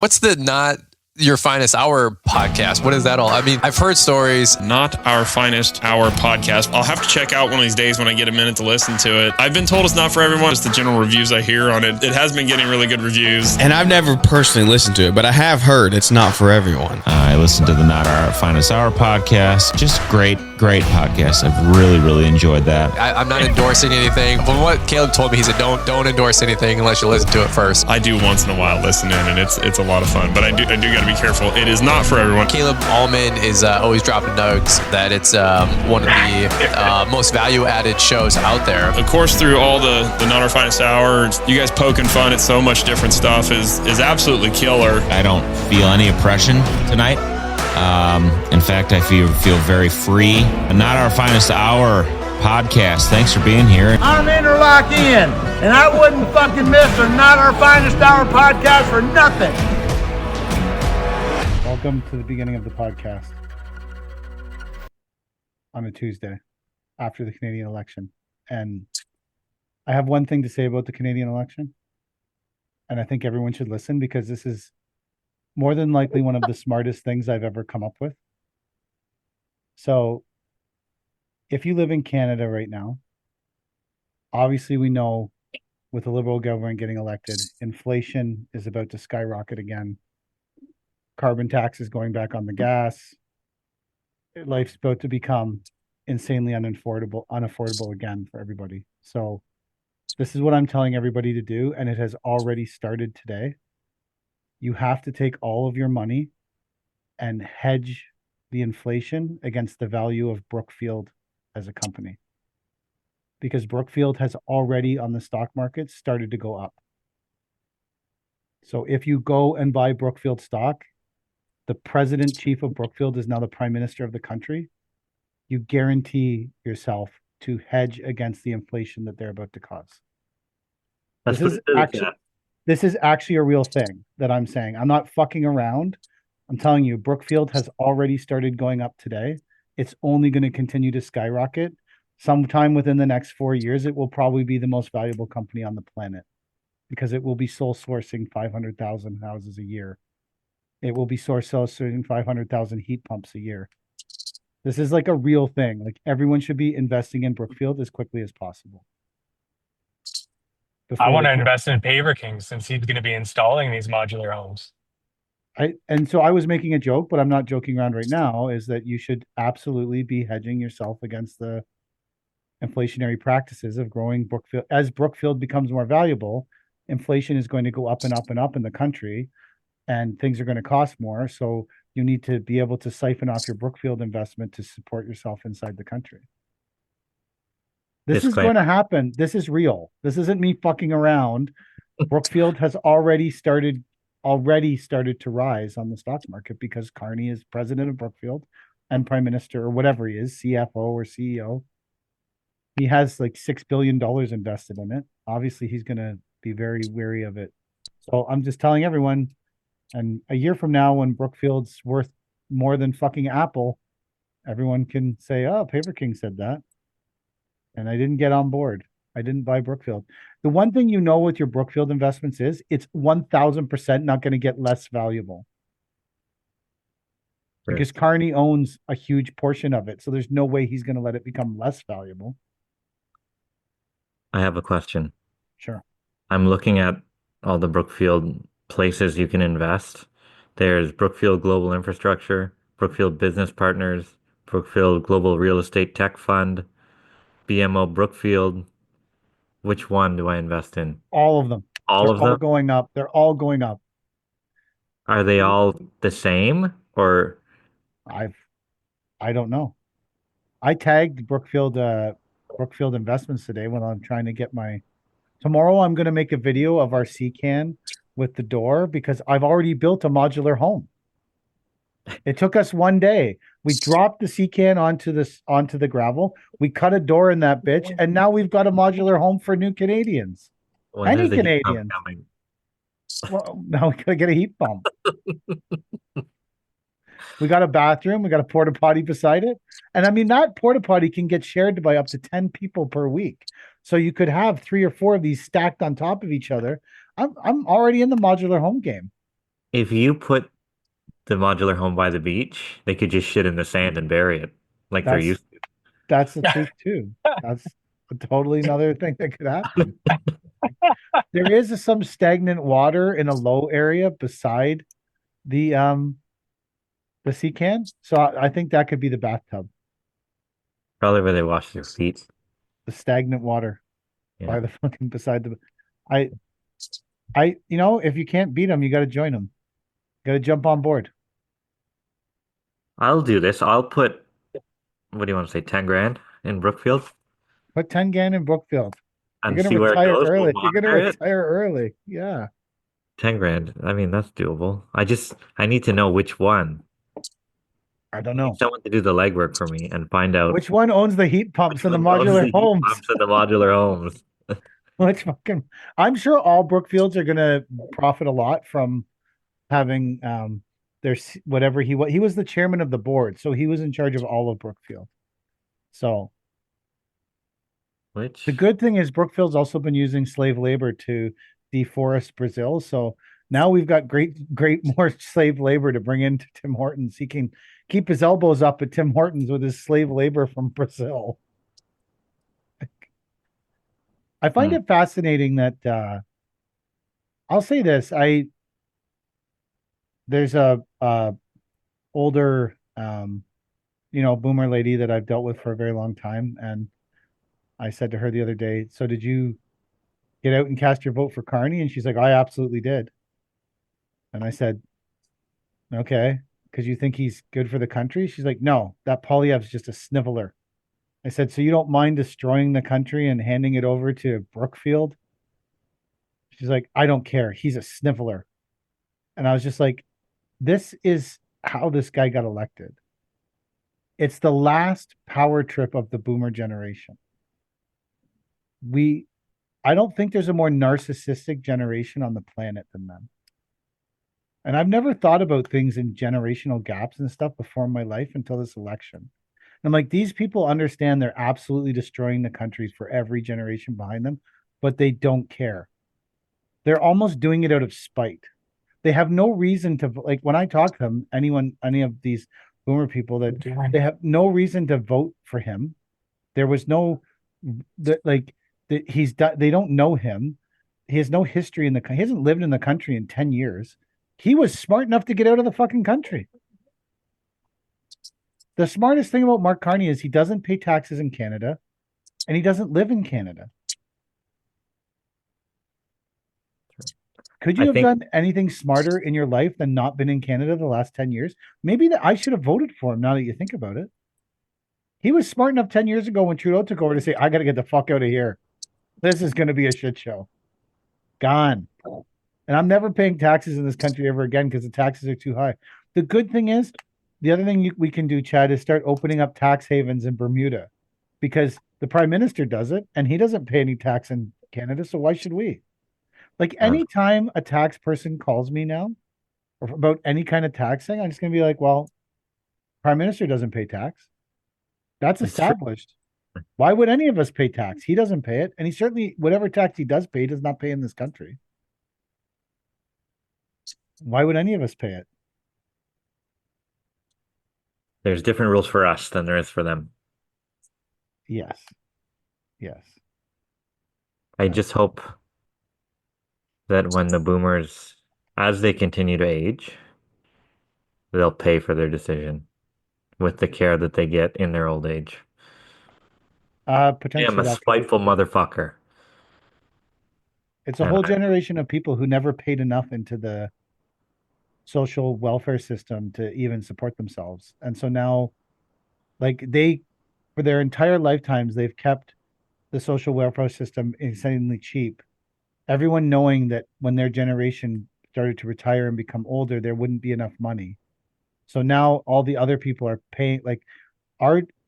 What's the Not Your Finest Hour podcast? What is that all? I mean, I've heard stories. Not Our Finest Hour podcast. I'll have to check out one of these days when I get a minute to listen to it. I've been told it's not for everyone. Just the general reviews I hear on it. It has been getting really good reviews. And I've never personally listened to it, but I have heard it's not for everyone. I listened to the Not Our Finest Hour podcast. Just great podcast. I've really enjoyed that. I'm not endorsing anything, but what Caleb told me, he said, don't endorse anything unless you listen to it first. I do once in a while listen in, and it's a lot of fun, but I do got to be careful. It is not for everyone. Caleb Allman is always dropping notes that it's one of the most value-added shows out there. Of course, through all the Not Our Finest Hour, you guys poking fun at so much different stuff is absolutely killer. I don't feel any oppression tonight. In fact, I feel very free. Not Our Finest Hour podcast. Thanks for being here. I'm Interlock in, and I wouldn't fucking miss the Not Our Finest Hour podcast for nothing. Welcome to the beginning of the podcast on a Tuesday after the Canadian election. And I have one thing to say about the Canadian election, and I think everyone should listen because this is more than likely one of the smartest things I've ever come up with. So if you live in Canada right now, obviously we know with the Liberal government getting elected, inflation is about to skyrocket again. Carbon tax is going back on the gas. Life's about to become insanely unaffordable again for everybody. So this is what I'm telling everybody to do, and it has already started today. You have to take all of your money and hedge the inflation against the value of Brookfield as a company. Because Brookfield has already on the stock market started to go up. So if you go and buy Brookfield stock, the president chief of Brookfield is now the prime minister of the country. You guarantee yourself to hedge against the inflation that they're about to cause. This is actually a real thing that I'm saying. I'm not fucking around. I'm telling you, Brookfield has already started going up today. It's only going to continue to skyrocket. Sometime within the next 4 years, it will probably be the most valuable company on the planet because it will be sole sourcing 500,000 houses a year. It will be sourcing 500,000 heat pumps a year. This is like a real thing. Like everyone should be investing in Brookfield as quickly as possible. I want to invest in Paver King since he's going to be installing these modular homes. So I was making a joke, but I'm not joking around right now, is that you should absolutely be hedging yourself against the inflationary practices of growing Brookfield. As Brookfield becomes more valuable, inflation is going to go up and up and up in the country, and things are going to cost more. So you need to be able to siphon off your Brookfield investment to support yourself inside the country. This is going to happen. This is real. This isn't me fucking around. Brookfield has already started to rise on the stock market because Carney is president of Brookfield and prime minister or whatever he is, CFO or CEO. He has like $6 billion invested in it. Obviously, he's going to be very wary of it. So I'm just telling everyone, and a year from now, when Brookfield's worth more than fucking Apple, everyone can say, oh, Paper King said that. And I didn't get on board. I didn't buy Brookfield. The one thing you know with your Brookfield investments is it's 1,000% not going to get less valuable. Right. Because Carney owns a huge portion of it. So there's no way he's going to let it become less valuable. I have a question. Sure. I'm looking at all the Brookfield places you can invest. There's Brookfield Global Infrastructure, Brookfield Business Partners, Brookfield Global Real Estate Tech Fund, BMO Brookfield. Which one do I invest in? All of them. They're all going up. They're all going up. Are they all the same or? I don't know. I tagged Brookfield Investments today when I'm trying to get tomorrow I'm going to make a video of our C-can with the door because I've already built a modular home. It took us one day. We dropped the C-can onto the gravel. We cut a door in that bitch, and now we've got a modular home for new Canadians. Any Canadians. Well, now we gotta get a heat pump. We got a bathroom. We got a porta potty beside it, and I mean that porta potty can get shared by up to 10 people per week. So you could have 3 or 4 of these stacked on top of each other. I'm already in the modular home game. If you put the modular home by the beach, they could just shit in the sand and bury it like they're That's used that's the truth too. That's totally another thing that could happen. There is some stagnant water in a low area beside the sea can. So I think that could be the bathtub, Probably where they wash their feet. the stagnant water Yeah. by the fucking beside the I if you can't beat them, you got to join them. Got to jump on board. I'll do this. I'll put, what do you want to say, 10 grand in Brookfield Put 10 gan in Brookfield. You're and gonna see where it retire goes. We'll early. You're gonna monitor it. retire early. Yeah. 10 grand. I mean, that's doable. I need to know which one. I don't I need know. someone to do the legwork for me and find out Which one owns the heat pumps which in the one owns modular the heat homes? pumps and the modular homes. Which fucking I'm sure all Brookfields are gonna profit a lot from having their whatever he was the chairman of the board, so he was in charge of all of Brookfield. So Which the good thing is Brookfield's also been using slave labor to deforest Brazil. So now we've got great more slave labor to bring into Tim Hortons. He can keep his elbows up at Tim Hortons with his slave labor from Brazil. I find it fascinating that I'll say this. There's a older boomer lady that I've dealt with for a very long time, and I said to her the other day, so did you get out and cast your vote for Carney? And she's like, I absolutely did. And I said, okay, because you think he's good for the country? She's like, no, that Poilievre's just a sniveler. I said, so you don't mind destroying the country and handing it over to Brookfield? She's like, I don't care. He's a sniveler. And I was just like, this is how this guy got elected. It's the last power trip of the boomer generation. I don't think there's a more narcissistic generation on the planet than them. And I've never thought about things in generational gaps and stuff before in my life until this election. And I'm like, these people understand they're absolutely destroying the country for every generation behind them, but they don't care. They're almost doing it out of spite. They have no reason to, like, when I talk to them, any of these boomer people, that they have no reason to vote for him. There was no, they don't know him. He has no history he hasn't lived in the country in 10 years. He was smart enough to get out of the fucking country. The smartest thing about Mark Carney is he doesn't pay taxes in Canada and he doesn't live in Canada. Could you have done anything smarter in your life than not been in Canada the last 10 years? Maybe that I should have voted for him now that you think about it. He was smart enough 10 years ago when Trudeau took over to say, I got to get the fuck out of here. This is going to be a shit show. Gone. And I'm never paying taxes in this country ever again because the taxes are too high. The good thing is, the other thing we can do, Chad, is start opening up tax havens in Bermuda because the prime minister does it and he doesn't pay any tax in Canada. So why should we? Like anytime a tax person calls me now or about any kind of tax thing, I'm just going to be like, well, prime minister doesn't pay tax. That's established. Why would any of us pay tax? He doesn't pay it. And he certainly, whatever tax he does pay, does not pay in this country. Why would any of us pay it? There's different rules for us than there is for them. Yes. Yes. I just hope that when the boomers, as they continue to age, they'll pay for their decision with the care that they get in their old age. Potentially, I am a spiteful motherfucker. It's a whole generation of people who never paid enough into the social welfare system to even support themselves. And so now, like for their entire lifetimes, they've kept the social welfare system insanely cheap. Everyone knowing that when their generation started to retire and become older, there wouldn't be enough money. So now all the other people are paying, like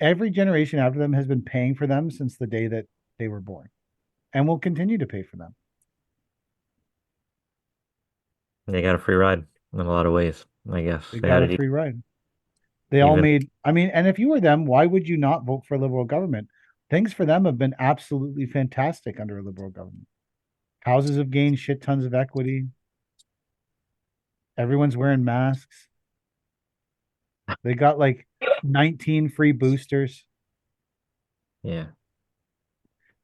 every generation after them has been paying for them since the day that they were born and will continue to pay for them. They got a free ride in a lot of ways, I guess. They got a free ride. They all made, and if you were them, why would you not vote for a liberal government? Things for them have been absolutely fantastic under a liberal government. Houses have gained shit tons of equity. Everyone's wearing masks. They got like 19 free boosters. Yeah.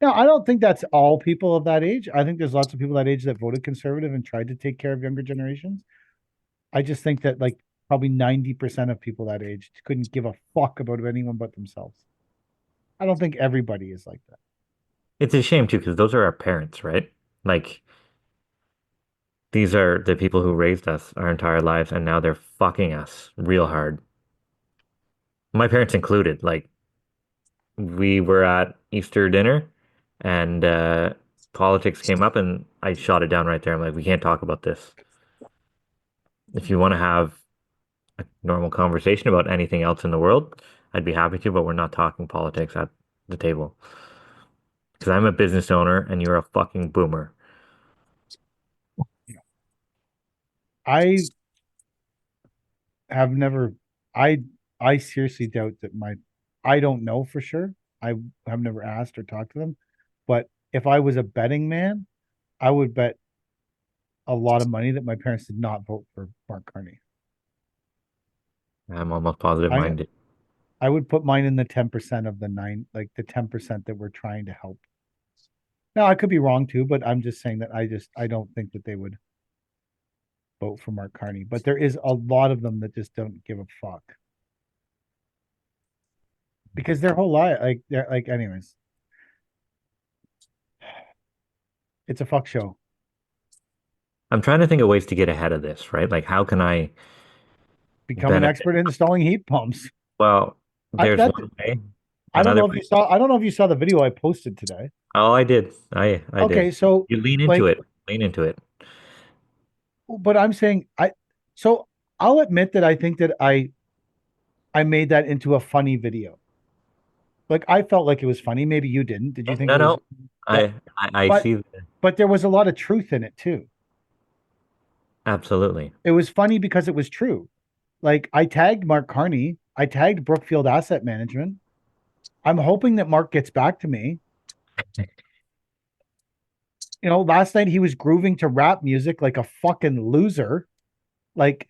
Now, I don't think that's all people of that age. I think there's lots of people that age that voted conservative and tried to take care of younger generations. I just think that like probably 90% of people that age couldn't give a fuck about anyone but themselves. I don't think everybody is like that. It's a shame too, because those are our parents, right? Like these are the people who raised us our entire lives, and now they're fucking us real hard. My parents included. Like we were at Easter dinner, and politics came up, and I shot it down right there. I'm like, we can't talk about this. If you want to have a normal conversation about anything else in the world, I'd be happy to, but we're not talking politics at the table. Because I'm a business owner and you're a fucking boomer. I have never I I seriously doubt that I don't know for sure. I have never asked or talked to them, but if I was a betting man, I would bet a lot of money that my parents did not vote for Mark Carney. I'm almost positive I mine did. I would put mine in the 10% of the nine, like the 10% that we're trying to help. Now I could be wrong too, but I'm just saying that I don't think that they would vote for Mark Carney. But there is a lot of them that just don't give a fuck. Because their whole life, like they're like, anyways, it's a fuck show. I'm trying to think of ways to get ahead of this, right? Like, how can I Become an benefit? expert in installing heat pumps. Well, I there's that one way. I don't Another know if way. you saw. I don't know if you saw the video I posted today. Oh, I did. I Okay, did. so You lean into like, it. Lean into it. but I'm saying So I'll admit that I think that I made that into a funny video. Like I felt like it was funny. Maybe you didn't. Did you think No, it was? no. Yeah, I but see. there was a lot of truth in it too. Absolutely. It was funny because it was true. Like I tagged Mark Carney. I tagged Brookfield Asset Management. I'm hoping that Mark gets back to me. You know, last night he was grooving to rap music like a fucking loser, like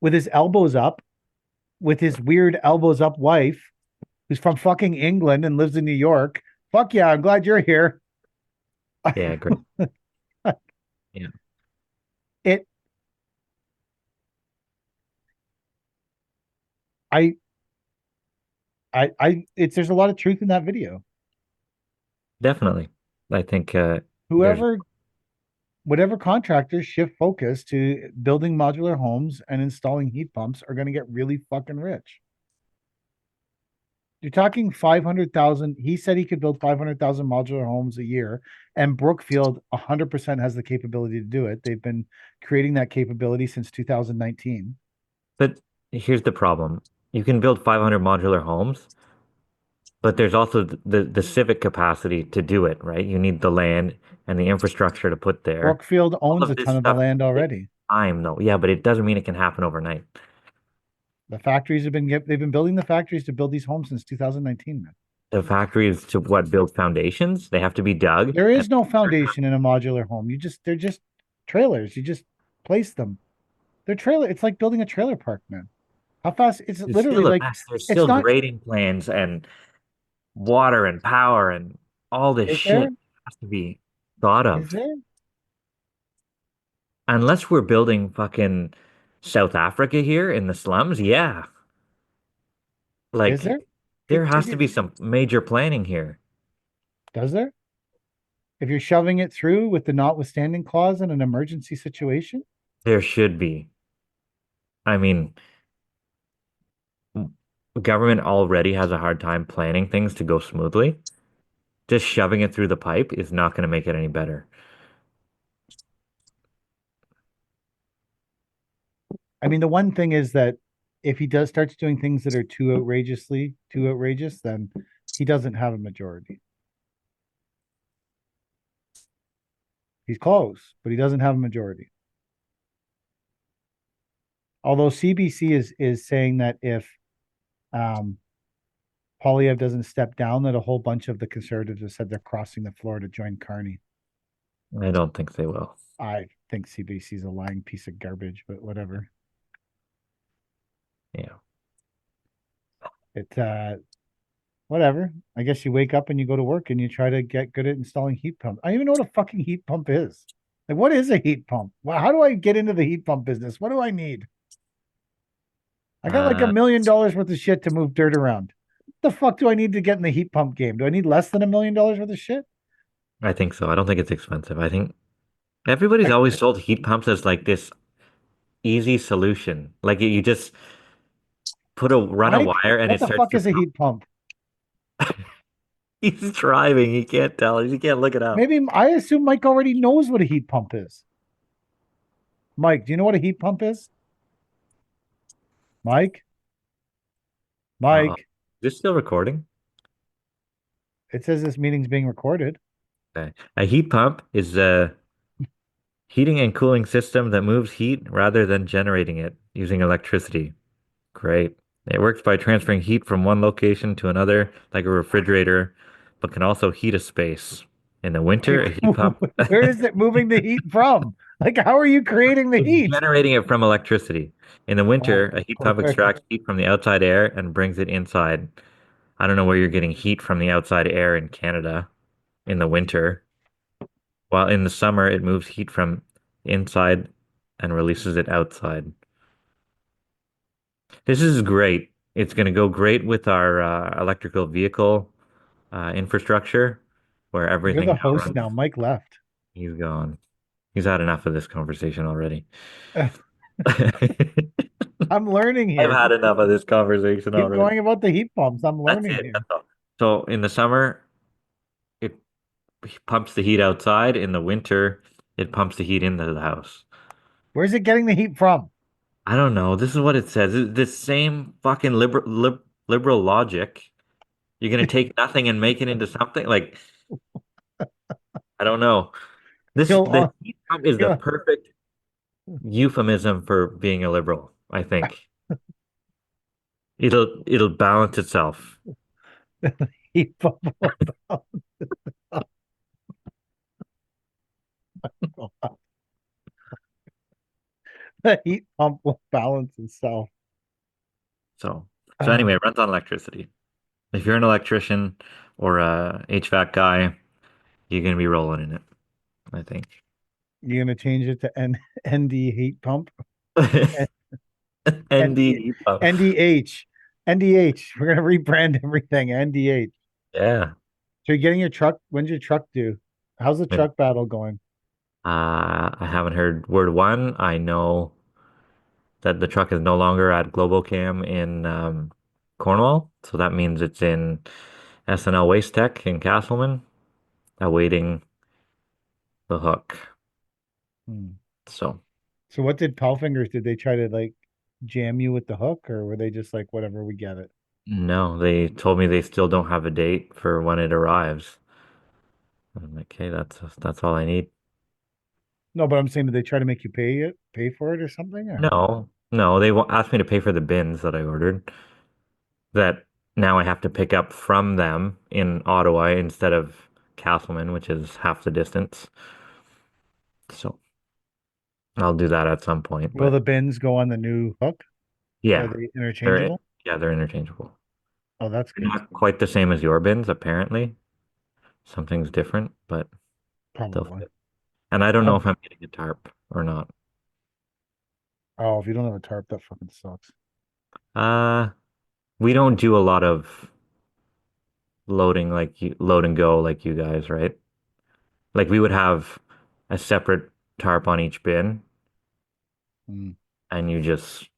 with his elbows up, with his weird elbows up wife, who's from fucking England and lives in New York. Fuck yeah, I'm glad you're here. Yeah, great. Yeah. it I it's there's a lot of truth in that video. Definitely. I think there's Whoever whatever contractors shift focus to building modular homes and installing heat pumps are going to get really fucking rich. You're talking 500,000. He said he could build 500,000 modular homes a year, and Brookfield 100% has the capability to do it. They've been creating that capability since 2019. but here's the problem. You can build 500 modular homes, but there's also the civic capacity to do it, right? You need the land and the infrastructure to put there. Brookfield All owns of a this ton of the stuff land takes already. time, though. Yeah, but it doesn't mean it can happen overnight. The factories they've been building the factories to build these homes since 2019, man. The factories to what build foundations, they have to be dug. There And is no foundation in a modular home. They're just trailers. You just place them. They're trailer. It's like building a trailer park, man. How fast? It's it's literally still a like mess. There's it's still not. grading plans and water and power and all this Is there? shit has to be thought Is of. there? Unless we're building fucking South Africa here in the slums, yeah. Is there? Like there has to It be some major planning here. does there? If you're shoving it through with the notwithstanding clause in an emergency situation, There should be. I mean, government already has a hard time planning things to go smoothly. Just shoving it through the pipe is not going to make it any better. I mean, the one thing is that if he does starts doing things that are too outrageous, then he doesn't have a majority. He's close, but he doesn't have a majority. Although CBC is saying that if um, Polyev doesn't step down, that a whole bunch of the conservatives have said they're crossing the floor to join Carney. I don't think they will. I think CBC is a lying piece of garbage, but whatever. Yeah. It whatever. I guess you wake up and you go to work and you try to get good at installing heat pumps. I don't even know what a fucking heat pump is. Like, what is a heat pump? Well, how do I get into the heat pump business? What do I need? I got like Uh, $1 million worth of shit to move dirt around. What the fuck do I need to get in the heat pump game? Do I need less than $1 million worth of shit? I think so. I don't think it's expensive. I think everybody's Like, always sold heat pumps as like this easy solution. Like you just run a Mike, wire and what it the starts fuck to is a pump. heat pump? He's driving. He can't tell. He can't look it up. Maybe I assume Mike already knows what a heat pump is. Mike, do you know what a heat pump is? Mike, Uh-oh. Mike, Is this still recording? it says this meeting's being recorded. Okay. A heat pump is a heating and cooling system that moves heat rather than generating it using electricity. Great. It works by transferring heat from one location to another, like a refrigerator, but can also heat a space. In the Okay, winter, a heat pump where is it moving the heat from? Like, how are you creating the is heat? generating it from electricity. In the winter, Oh, a heat pump perfect. extracts heat from the outside air and brings it inside. I don't know where you're getting heat from the outside air in Canada in the winter. While in the summer, it moves heat from inside and releases it outside. This is great. It's going to go great with our electrical vehicle infrastructure, where You're everything the now host runs. now. Mike left. He's gone. He's had enough of this conversation already. I've I'm learning here. had enough of this conversation Keep already. going about the heat pumps. I'm That's learning it. here. That's all. So in the summer, it pumps the heat outside. In the winter, it pumps the heat into the house. Where's it getting the heat from? I don't know. This is what it says. This same fucking liberal logic. You're gonna take nothing and make it into something? Like, I don't know. He'll, The heat pump is the he'll perfect euphemism for being a liberal, I think. It'll balance itself. heat pump. The heat pump will balance itself. So anyway, it runs on electricity. If you're an electrician or a HVAC guy, you're gonna be rolling in it, I think. You're gonna change it to ND heat pump. ND ND, heat pump. NDH. NDH. We're gonna rebrand everything. NDH. Yeah. So you're getting your truck. When's your truck due? How's the truck battle going? I haven't heard word one. I know that the truck is no longer at Globocam in Cornwall, so that means it's in SNL Waste Tech in Castleman, awaiting the hook. Hmm. So So what did Powfingers? Did they try to like jam you with the hook, or were they just like whatever, we get it? no, they told me they still don't have a date for when it arrives. I'm like, okay, that's all I need. No, but I'm saying, did they try to make you pay for it or something? Or? No, they asked me to pay for the bins that I ordered. That now I have to pick up from them in Ottawa instead of Castleman, which is half the distance. So I'll do that at some point. Will But the bins go on the new hook? Are yeah, they they're interchangeable? yeah, they're interchangeable. Oh, that's They're good. not quite the same as your bins, apparently. Something's different, but they'll Probably. fit. And I don't know Oh, if I'm getting a tarp or not. oh, if you don't have a tarp, that fucking sucks. Uh, we don't do a lot of load and go like you guys, right? Like we would have a separate tarp on each bin, Hmm. and you just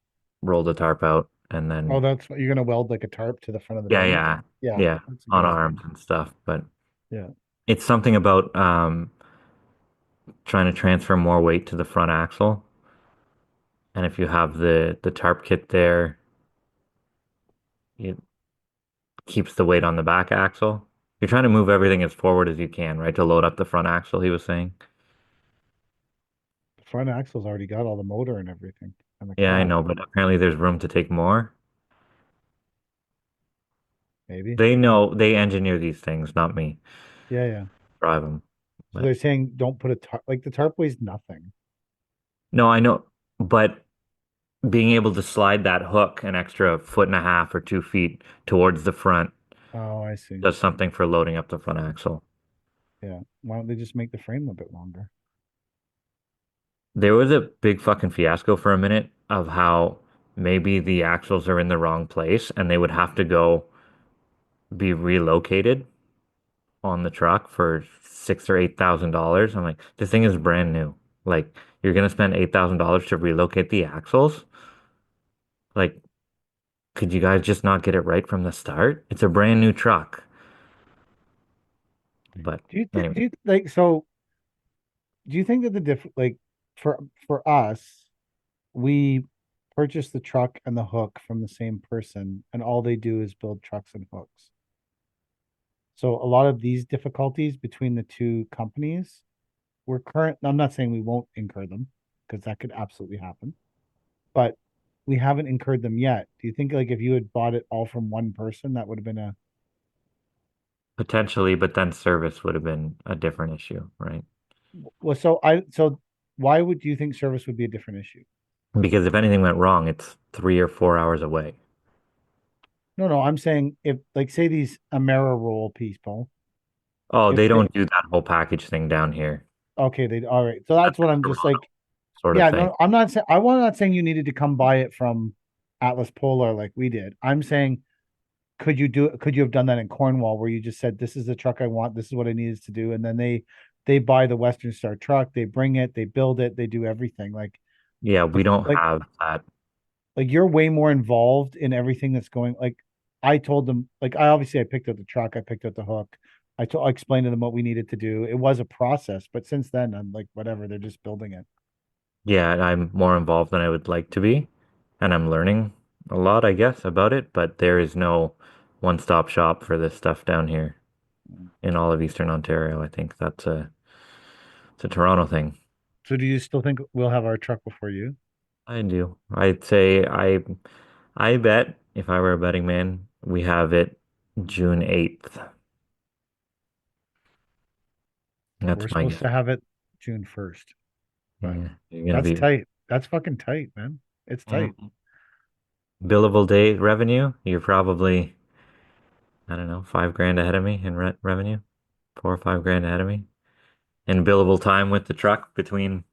roll the tarp out and Oh, then that's what you're gonna weld like a tarp to the front of the yeah, bin. yeah, Yeah, yeah, that's a good on idea. arms and stuff. But Yeah. it's something about trying to transfer more weight to the front axle. And if you have the tarp kit there, it keeps the weight on the back axle. You're trying to move everything as forward as you can, right? To load up the front axle, he was saying. The front axle's already got all the motor and everything and the Yeah, I cab, know, but apparently there's room to take more. maybe. They know they engineer these things, not me. Yeah, yeah. Drive them. So But they're saying don't put a tarp, like the tarp weighs nothing. No, I know, but being able to slide that hook an extra foot and a half or 2 feet towards the front Oh, I see. does something for loading up the front axle. Yeah. Why don't they just make the frame a bit longer? There was a big fucking fiasco for a minute of how maybe the axles are in the wrong place and they would have to go be relocated on the truck for $6,000 or $8,000. I'm like, this thing is brand new. Like, you're gonna spend $8,000 to relocate the axles? Like, could you guys just not get it right from the start? It's a brand new truck. But anyway, Do you like so? Do you think that the diff like for us, we purchase the truck and the hook from the same person, and all they do is build trucks and hooks. So a lot of these difficulties between the two companies, I'm not saying we won't incur them because that could absolutely happen, but we haven't incurred them yet. Do you think like if you had bought it all from one person, that would have been a potentially, but then service would have been a different issue, right? well, so why would you think service would be a different issue? Because if anything went wrong, it's 3 or 4 hours away. No, no, I'm saying if like say these Amera roll people, Oh, if they they don't do that whole package thing down here. okay, they all right. So that's what I'm just Toronto like, sort of yeah, thing. no, I'm not saying I'm not saying you needed to come buy it from Atlas Polar like we did. I'm saying could you have done that in Cornwall where you just said this is the truck I want, this is what I needed to do, and then they buy the Western Star truck, they bring it, they build it, they do everything. Yeah, we don't Like have that. like you're way more involved in everything that's going like I told them like I picked up the truck, I picked up the hook. I explained to them what we needed to do. It was a process, but since then I'm like whatever, they're just building it. Yeah, I'm more involved than I would like to be, and I'm learning a lot, I guess, about it, but there is no one-stop shop for this stuff down here in all of Eastern Ontario. I think it's a Toronto thing. So do you still think we'll have our truck before you? I do. I'd say I bet if I were a betting man, we have it June 8th. We're That's my supposed guess. to have it June 1st, but Yeah, you're gonna that's be tight. That's fucking tight, man. It's tight. mm, billable day revenue. You're probably, I don't know, 5 grand ahead of me in revenue, 4 or 5 grand ahead of me. And billable time with the truck between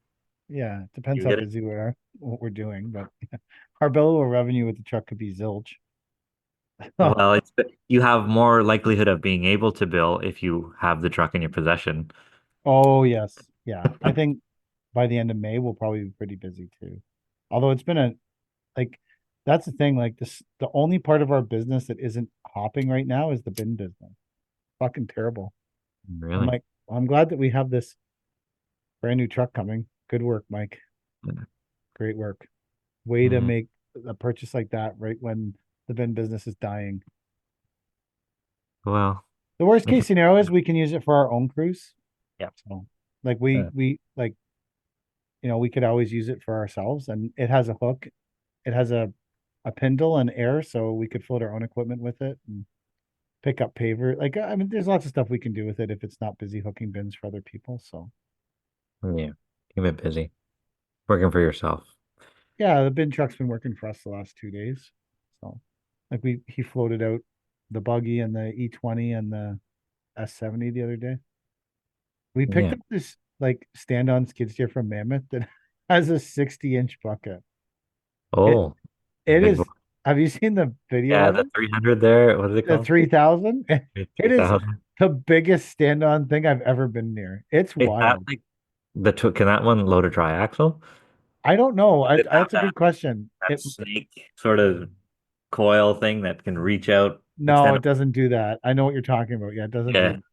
Yeah, it depends you how get it. busy we are, what we're doing, but our billable revenue with the truck could be zilch. Well, you have more likelihood of being able to bill if you have the truck in your possession. Oh yes. Yeah. I think by the end of May we'll probably be pretty busy too. Although it's been a like that's the thing, like this the only part of our business that isn't hopping right now is the bin business. Fucking terrible. I'm Really? like, I'm glad that we have this brand new truck coming. Good work, Mike. Great work. Way to Mm, make a purchase like that right when the bin business is dying. well, The worst if case scenario is we can use it for our own cruise. yeah. So like Yeah. we like we could always use it for ourselves and it has a hook. It has a Pindle and air, so we could float our own equipment with it and pick up paver. Like I mean, there's lots of stuff we can do with it if it's not busy hooking bins for other people. So Yeah. Keep it busy. Working for yourself. yeah, the bin truck's been working for us the last 2 days. So like he floated out the buggy and the E20 and the S70 the other day. We picked Yeah. up this like stand-on skid steer from Mammoth that has a 60-inch bucket. It Oh, it big boy. is. Have you seen the video Yeah, of the it? 300 there. What is it The called? 3000? It is 3000. the biggest stand-on thing I've ever been near. It's Is that wild. like can that one load a triaxle? I don't know. Does it have That's a good question. that snake sort of coil thing that can reach out, No, extend? it doesn't do that. I know what you're talking about. Yeah, it doesn't do Yeah, that.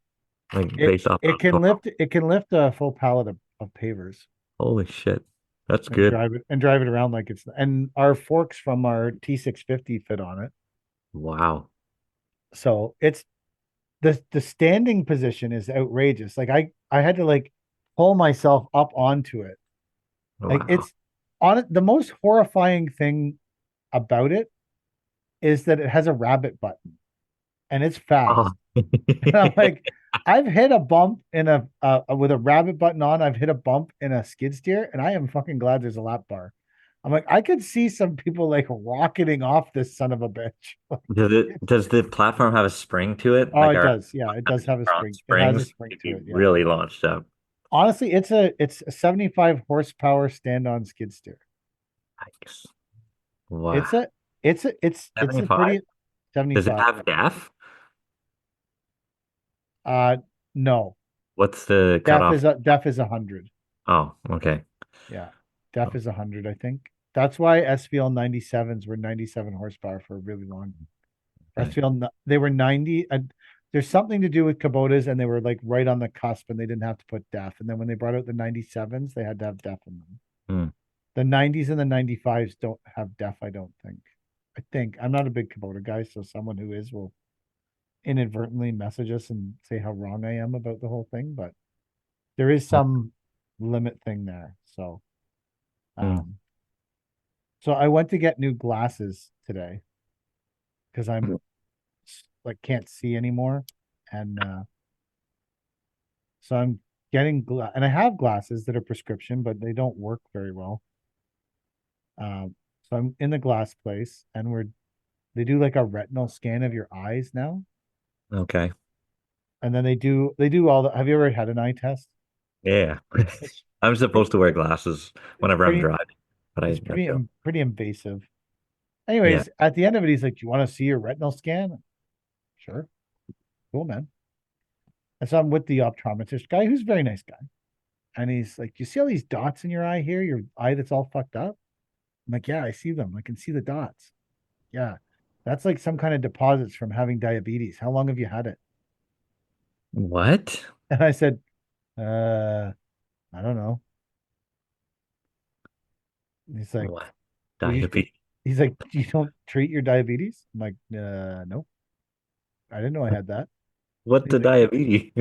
like based off It those can coils. lift a full pallet of pavers Holy shit. That's and good. drive it around like it's and our forks from our T650 fit on it. Wow. So it's the standing position is outrageous. Like I had to like pull myself up onto it. Like Wow. it's on it. The most horrifying thing about it is that it has a rabbit button and it's Oh. fast. And I'm like, I've hit a bump in a with a rabbit button on. I've hit a bump in a skid steer, and I am fucking glad there's a lap bar. I'm like, I could see some people like rocketing off this son of a bitch. Does the platform have a spring to it? Oh, Like it our does. Yeah, it does have a on spring. It has a springs, spring you'd to be it. Yeah. really launched up. Honestly, it's a 75 horsepower stand-on skid steer. Yikes. Wow. It's a it's a 75? pretty Does it 75. have DEF? Uh no. What's the Def cutoff? is a def is 100. Oh, okay. Yeah. Def is 100, I think. That's why SVL 97s were 97 horsepower for a really long. Okay. They were 90. There's something to do with Kubotas, and they were like right on the cusp, and they didn't have to put def. And then when they brought out the 97s, they had to have def in them. Hmm. The 90s and the 95s don't have def, I don't think. I think I'm not a big Kubota guy, so someone who is will inadvertently message us and say how wrong I am about the whole thing, but there is some limit thing there. So Hmm. um so I went to get new glasses today because I'm like can't see anymore. And so I'm and I have glasses that are prescription, but they don't work very well. So I'm in the glass place, and they do like a retinal scan of your eyes now, Okay. and then they do all the. Have you ever had an eye test? Yeah. It's I'm pretty supposed to wear glasses it's whenever I'm pretty driving, but it's I pretty don't. pretty invasive. Yeah. Anyways, at the end of it, he's like, "Do you want to see your retinal scan?" Sure, cool, man. And so I'm with the optometrist guy, who's a very nice guy, and he's like, "You see all these dots in your eye here? Your eye that's all fucked up?" I'm like, "Yeah, I see them. I can see the dots." Yeah, that's like some kind of deposits from having diabetes. How long have you had it? What? And I said, uh, I don't know. And he's like, What? well, Diabetes. he's like, you don't treat your diabetes? I'm like, nope. I didn't know I had that. What He's the like, diabetes?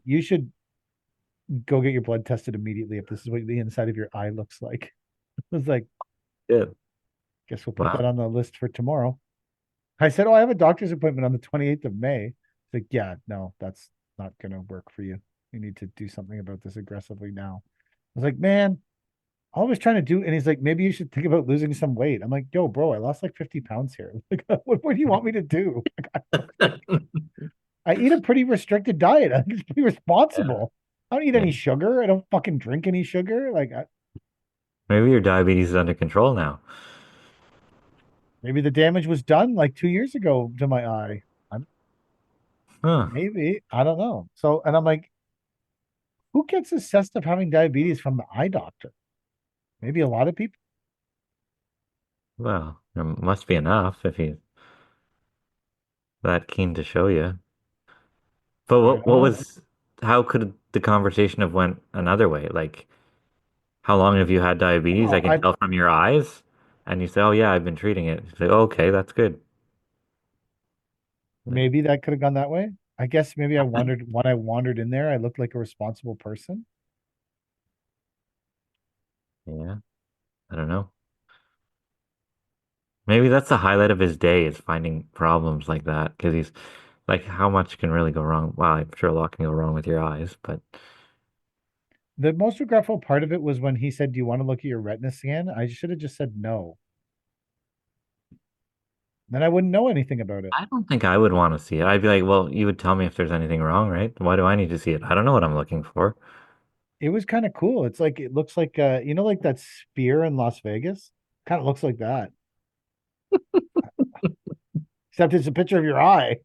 you should go get your blood tested immediately if this is what the inside of your eye looks like. I was like, Yeah. guess we'll put that Wow. on the list for tomorrow. I said, oh, I have a doctor's appointment on the 28th of May. He's like, yeah, no, that's not going to work for you. You need to do something about this aggressively now. I was like, man, I was trying to do, and he's like, maybe you should think about losing some weight. I'm like, yo, bro, I lost like 50 pounds here. Like, what do you want me to do? I eat a pretty restricted diet. I'm just pretty Yeah. responsible. I don't eat Yeah. any sugar. I don't fucking drink any sugar. Like, Maybe your diabetes is under control now. maybe the damage was done like 2 years ago to my eye. Huh. Maybe. I don't know. So, and I'm like, who gets assessed of having diabetes from the eye doctor? Maybe a lot of people. Well, there must be enough if he's that keen to show you. But I what don't know. was how could the conversation have went another way? Like, how long have you had diabetes? I Oh, can tell from your eyes. And you say, "Oh yeah, I've been treating it." You say, "Oh, okay, that's good." Like, maybe that could have gone that way. I guess maybe when I wandered in there, I looked like a responsible person. yeah, I don't know. Maybe that's the highlight of his day is finding problems like that because he's like, how much can really go wrong? Well, I'm sure a lot can go wrong with your eyes, but The most regretful part of it was when he said, "Do you want to look at your retina scan?" I should have just said no. Then I wouldn't know anything about it. I don't think I would want to see it. I'd be like, well, you would tell me if there's anything wrong, right? Why do I need to see it? I don't know what I'm looking for. It was kind of cool. It's like it looks like like that sphere in Las Vegas? Kind of looks like that. Except it's a picture of your eye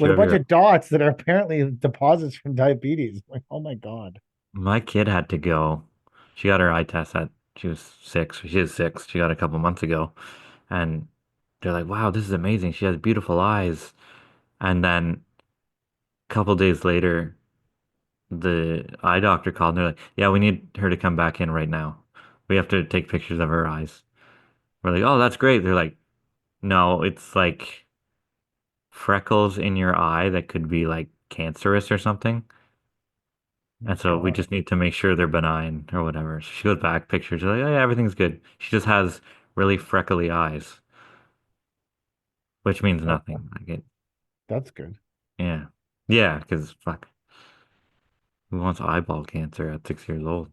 with Picture a of bunch your of dots that are apparently deposits from diabetes. Like, oh my God. My kid had to go. She got her eye test at she was 6. She is 6. She got it a couple months ago. And they're like, wow, this is amazing. She has beautiful eyes. And then a couple days later, the eye doctor called and they're like, yeah, we need her to come back in right now. We have to take pictures of her eyes. We're like, oh, that's great. They're like, no, it's like freckles in your eye that could be like cancerous or something. And so we God. just need to make sure they're benign or whatever. So she goes back, pictures, like, oh, yeah, everything's good. She just has really freckly eyes, which means Oh, nothing. Like it, that's good. yeah. Yeah, because fuck, who wants eyeball cancer at 6 years old?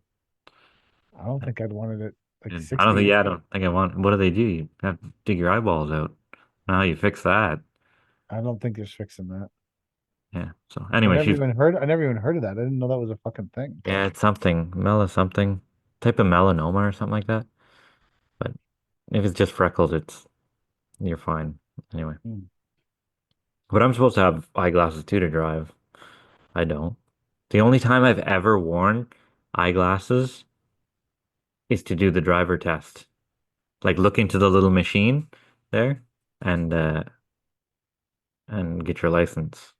I don't think I'd wanted it like And I don't think, 60. yeah, I don't think I want. What do they do? You have to dig your eyeballs out. Now you fix that. I don't think there's fixing that. Yeah. So anyway, I never even heard of that. I didn't know that was a fucking thing. yeah, it's something something type of melanoma or something like that. But if it's just freckles, you're fine. Anyway, Hmm. but I'm supposed to have eyeglasses too to drive. I don't. The only time I've ever worn eyeglasses is to do the driver test. Like look into the little machine there and get your license.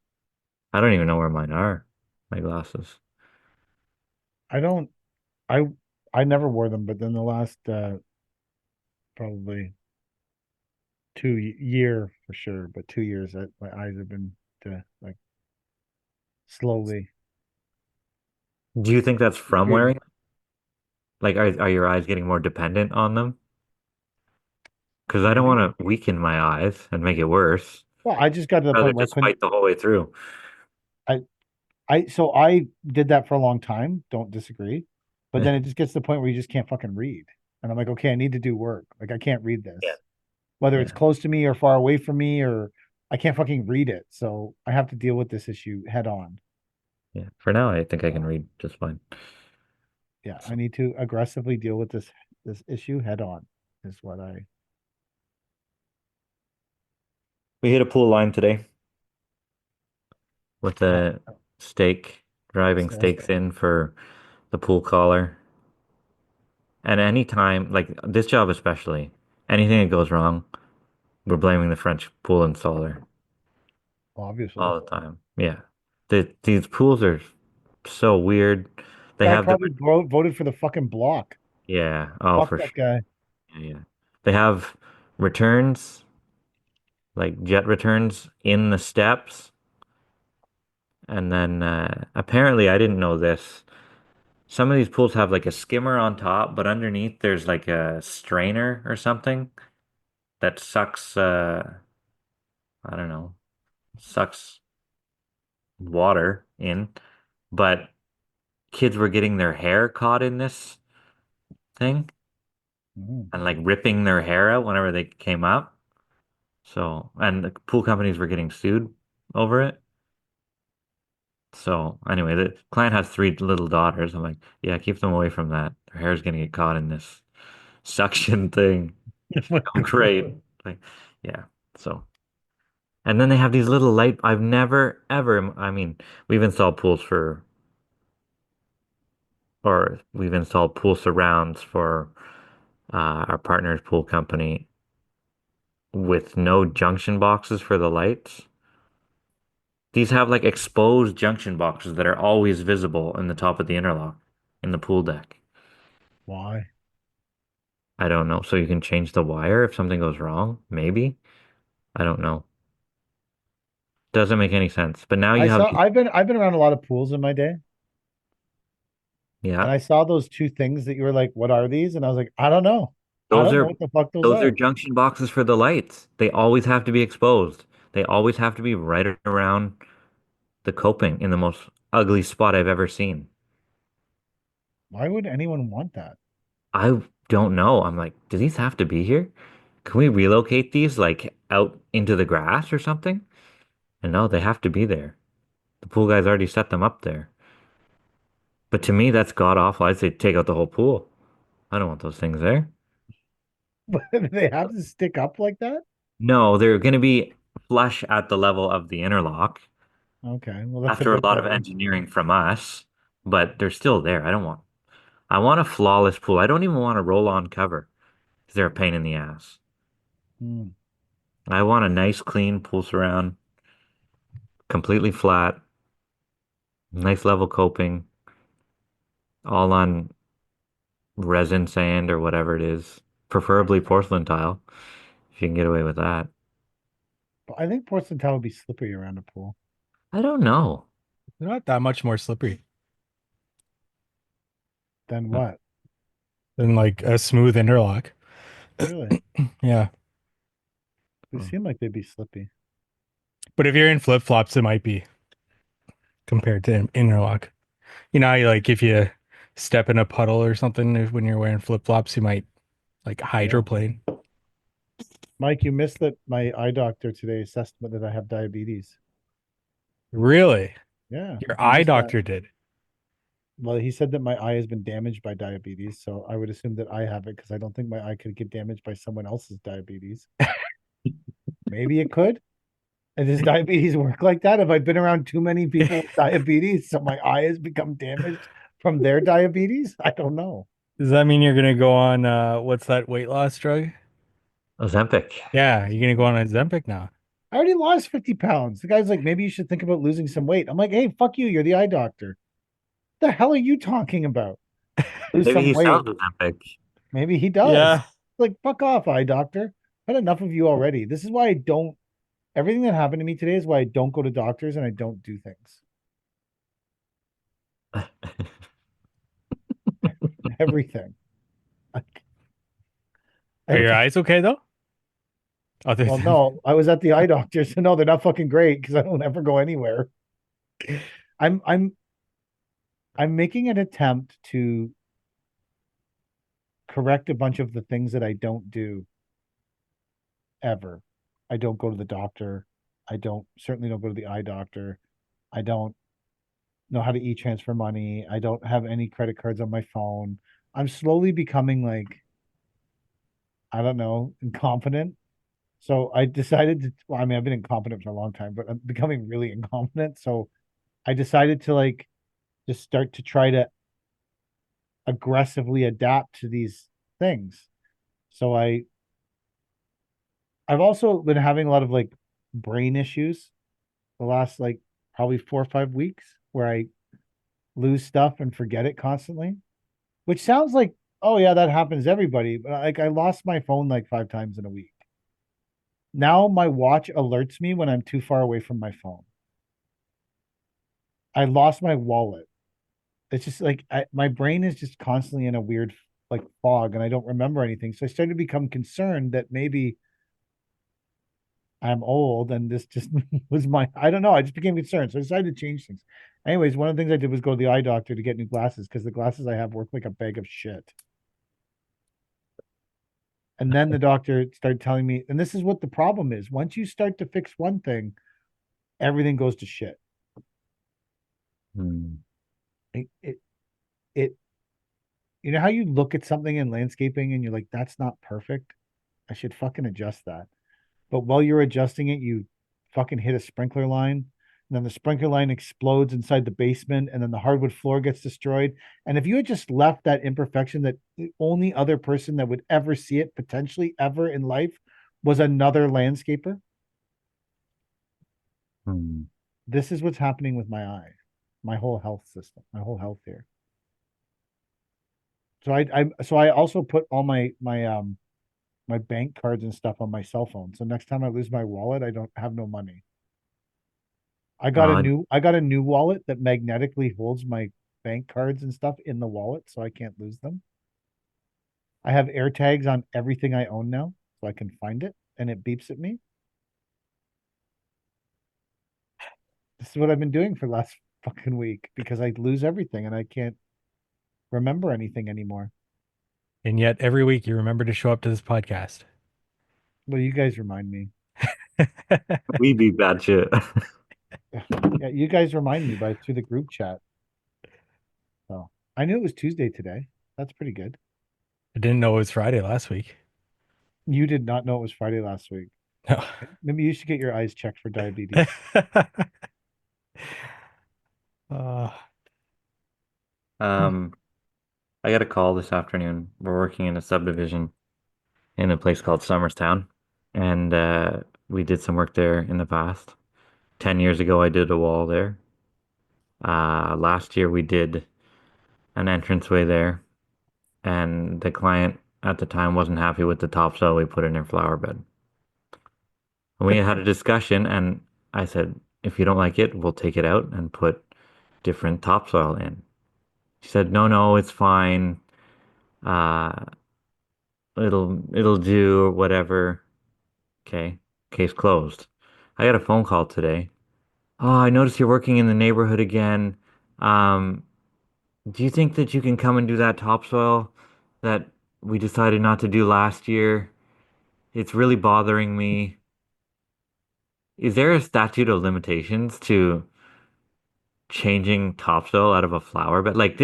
I don't even know where mine are, my glasses. I don't I I never wore them, but then the last probably year for sure, but 2 years that my eyes have been to like slowly Do you think that's from deteriorating. wearing? Like, are your eyes getting more dependent on them? Because I don't Maybe. want to weaken my eyes and make it worse. Well, I just got to the I'd rather point where I just couldn't fight the whole way through. I so I did that for a long time, don't disagree. But then it just gets to the point where you just can't fucking read. And I'm like, okay, I need to do work. Like I can't read this. Yeah, Whether it's yeah, close to me or far away from me, or I can't fucking read it. So I have to deal with this issue head on. yeah. For now, I think I can So read just fine. yeah, I So need to aggressively deal with this issue head on is what I we hit a pool line today with uh, a stake, driving so stakes in for the pool collar. And anytime, like this job especially, anything that goes wrong, we're blaming the French pool installer obviously. all the time. Yeah. These pools are so weird. They Guy have the, probably voted for the fucking block. yeah, oh, Fuck for that sure. guy. Yeah, yeah. They have returns, like jet returns in the steps. And then apparently, I didn't know this. Some of these pools have like a skimmer on top, but underneath there's like a strainer or something that sucks, I don't know, sucks water in. But kids were getting their hair caught in this thing Mhm. and like ripping their hair out whenever they came up. So, and the pool companies were getting sued over it. So, anyway, the client has three little daughters. I'm like, yeah, keep them away from that. Their hair's gonna get caught in this suction thing. Oh, great. Like, yeah. So, and then they have these little light. I've never ever, I mean, we've installed pools for, or we've installed pool surrounds for our partner's pool company with no junction boxes for the lights. These have like exposed junction boxes that are always visible in the top of the interlock in the pool deck. Why? I don't know. So you can change the wire if something goes wrong, maybe. I don't know. Doesn't make any sense. But now you have these, I've been around a lot of pools in my day, and yeah. I saw those two things that you were like, "What are these?" And I was like, "I don't know. I Those don't know are what the fuck those those are are." junction boxes for the lights. They always have to be exposed. They always have to be right around the coping in the most ugly spot I've ever seen. Why would anyone want that? I don't know. I'm like, do these have to be here? Can we relocate these like out into the grass or something? And no, they have to be there. The pool guys already set them up there. But to me, that's god awful. I'd say take out the whole pool. I don't want those things there. But they have to stick up like that? No, they're going to be flush at the level of the interlock Okay, well that's a after a bit lot of better. engineering from us, but they're still there. I want a flawless pool. I don't even want a roll-on cover because they're a pain in the ass. Hmm. I want a nice, clean pool surround, completely flat, nice level coping, all on resin sand or whatever it is, preferably porcelain tile, if you can get away with that. But I think porcelain tile would be slippery around a pool. I don't know. They're not that much more slippery Then what? than like a smooth interlock. Really? Yeah. They seem like they'd be slippy. But if you're in flip flops, it might be. compared to interlock. You know, how you, like if you step in a puddle or something, when you're wearing flip flops, you might like hydroplane. Mike, you missed that my eye doctor today assessed that I have diabetes. Really? Yeah, Your you eye missed that. doctor did. Well, he said that my eye has been damaged by diabetes, so I would assume that I have it because I don't think my eye could get damaged by someone else's diabetes. Maybe it could. And does diabetes work like that? Have I been around too many people with diabetes, so my eye has become damaged from their diabetes? I don't know. Does that mean you're gonna go on what's that weight loss drug? Ozempic. Yeah, you're gonna go on Ozempic now. I already lost 50 pounds. The guy's like, maybe you should think about losing some weight. I'm like, hey, fuck you. You're the eye doctor. The hell are you talking about? Lose Maybe some he weight. sells Ozempic. Maybe he does. Yeah. Like, fuck off, eye doctor. I've had enough of you already. This is why I don't, everything that happened to me today is why I don't go to doctors and I don't do things. Everything. Like, Are your eyes okay though? Other well, than no, I was at the eye doctor, so no, they're not fucking great because I don't ever go anywhere. I'm I'm I'm making an attempt to correct a bunch of the things that I don't do ever. I don't go to the doctor. I don't certainly don't go to the eye doctor. I don't know how to e-transfer money. I don't have any credit cards on my phone. I'm slowly becoming like, I don't know, incompetent. So I decided to, well, I mean, I've been incompetent for a long time, but I'm becoming really incompetent. So I decided to like just start to try to aggressively adapt to these things. So I've also been having a lot of like brain issues the last like probably 4 or 5 weeks where I lose stuff and forget it constantly, which sounds like, oh yeah, that happens to everybody. But like I lost my phone like 5 times in a week. Now my watch alerts me when I'm too far away from my phone. I lost my wallet. It's just like my brain is just constantly in a weird like fog and I don't remember anything. So I started to become concerned that maybe I'm old and this just was my, I don't know. I just became concerned. So I decided to change things. Anyways, one of the things I did was go to the eye doctor to get new glasses because the glasses I have work like a bag of shit. And then the doctor started telling me, and this is what the problem is. Once you start to fix one thing, everything goes to shit. Hmm. It, it, it you know how you look at something in landscaping and you're like, that's not perfect. I should fucking adjust that. But while you're adjusting it, you fucking hit a sprinkler line. And then the sprinkler line explodes inside the basement, and then the hardwood floor gets destroyed. And if you had just left that imperfection, that the only other person that would ever see it potentially ever in life was another landscaper, Hmm. this is what's happening with my eye, my whole health system, my whole health here. So I also put all my bank cards and stuff on my cell phone. So next time I lose my wallet, I don't have no money. Uh, I got a new wallet that magnetically holds my bank cards and stuff in the wallet so I can't lose them. I have air tags on everything I own now so I can find it and it beeps at me. This is what I've been doing for the last fucking week because I lose everything and I can't remember anything anymore. and yet every week you remember to show up to this podcast. Well, you guys remind me. we be bad shit. Yeah, you guys remind me by through the group chat. So I knew it was Tuesday today. That's pretty good. I didn't know it was Friday last week. You did not know it was Friday last week. No. Maybe you should get your eyes checked for diabetes. uh, um, I got a call this afternoon. We're working in a subdivision in a place called Somerstown, and we did some work there in the past. 10 years ago, I did a wall there. Last year, we did an entranceway there, and the client at the time wasn't happy with the topsoil we put in their flower bed. And we had a discussion, and I said, if you don't like it, we'll take it out and put different topsoil in. She said, no, no, it's fine. Uh, it'll do or whatever. Okay, case closed. I got a phone call today Oh, I noticed you're working in the neighborhood again. Um, do you think that you can come and do that topsoil that we decided not to do last year? It's really bothering me. Is there a statute of limitations to changing topsoil out of a flower bed? Like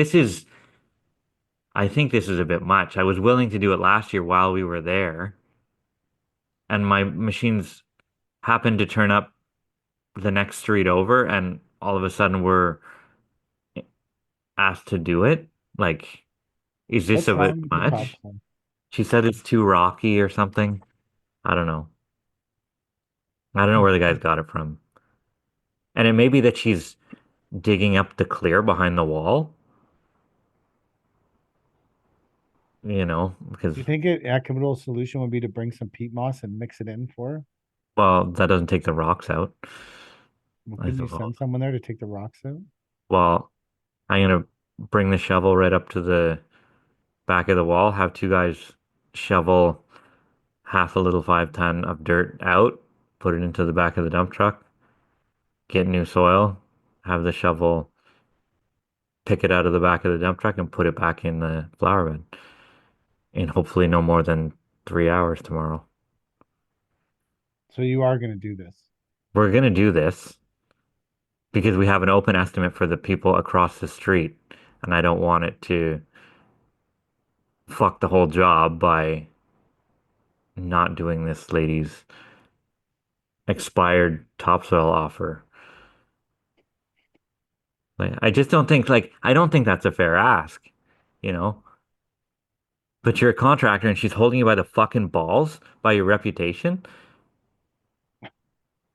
I think this is a bit much. I was willing to do it last year while we were there, and my machines happened to turn up the next street over, and all of a sudden we're asked to do it. Like, is this What's a bit wrong with the much? topsoil? She said it's too rocky or something. I don't know. I don't know where the guy's got it from. And it may be that she's digging up the clear behind the wall, because, Do you think an equitable solution would be to bring some peat moss and mix it in for her? well, that doesn't take the rocks out, Well, I couldn't you suppose. send someone there to take the rocks out? Well, I'm gonna bring the shovel right up to the back of the wall, have two guys shovel half a little 5 ton of dirt out, put it into the back of the dump truck, get new soil, have the shovel pick it out of the back of the dump truck and put it back in the flower bed in hopefully no more than 3 hours tomorrow. So you are going to do this. We're gonna do this because we have an open estimate for the people across the street, and I don't want it to fuck the whole job by not doing this lady's expired topsoil offer. Like, I don't think that's a fair ask, you know? But you're a contractor and she's holding you by the fucking balls by your reputation.